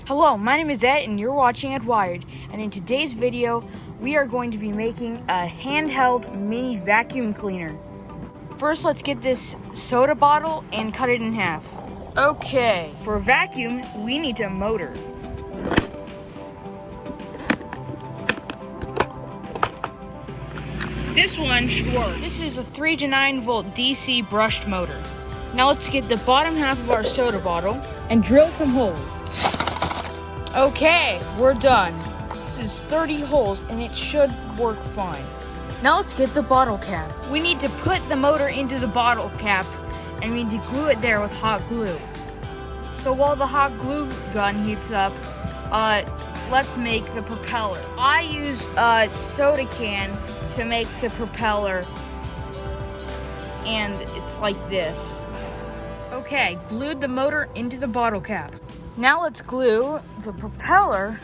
Hello, my name is Ed and you're watching Ed Wired, and in today's video we are going to be making a handheld mini vacuum cleaner. First, let's get this soda bottle and cut it in half. Okay, for a vacuum we need a motor. This one should work. This is a 3 to 9 volt DC brushed motor. Now let's get the bottom half of our soda bottle and drill some holes. Okay, we're done. This is 30 holes and it should work fine. Now let's get the bottle cap. We need to put the motor into the bottle cap and we need to glue it there with hot glue. So while the hot glue gun heats up, let's make the propeller. I used a soda can to make the propeller, and it's like this. Okay, glued the motor into the bottle cap. Now let's glue the propeller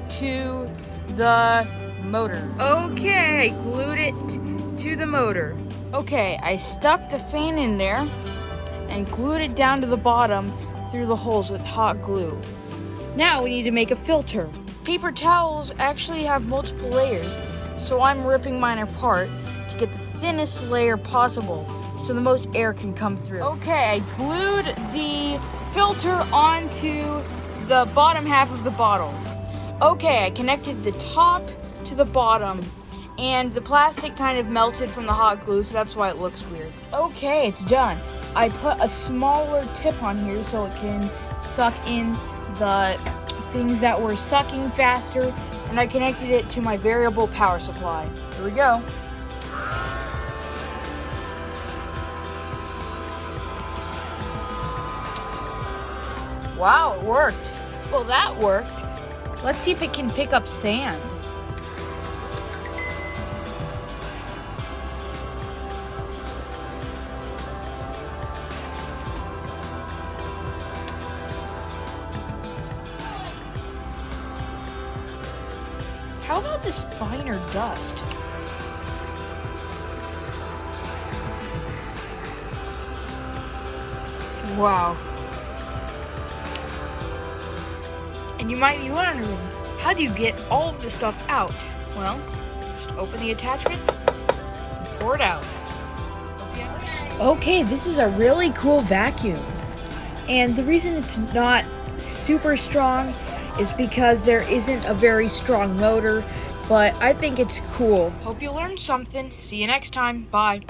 to the motor. Okay, glued it to the motor. Okay, I stuck the fan in there and glued it down to the bottom through the holes with hot glue. Now we need to make a filter. Paper towels actually have multiple layers, so I'm ripping mine apart to get the thinnest layer possible so the most air can come through. Okay, I glued the filter onto the bottom half of the bottle. Okay, I connected the top to the bottom, and the plastic kind of melted from the hot glue, so that's why it looks weird. Okay, it's done. I put a smaller tip on here so it can suck in the things that were sucking faster, and I connected it to my variable power supply. Here we go. Wow, it worked. Well, that worked. Let's see if it can pick up sand. How about this finer dust? Wow. And you might be wondering, how do you get all of this stuff out? Well, just open the attachment and pour it out. Okay, this is a really cool vacuum. And the reason it's not super strong is because there isn't a very strong motor, but I think it's cool. Hope you learned something. See you next time. Bye.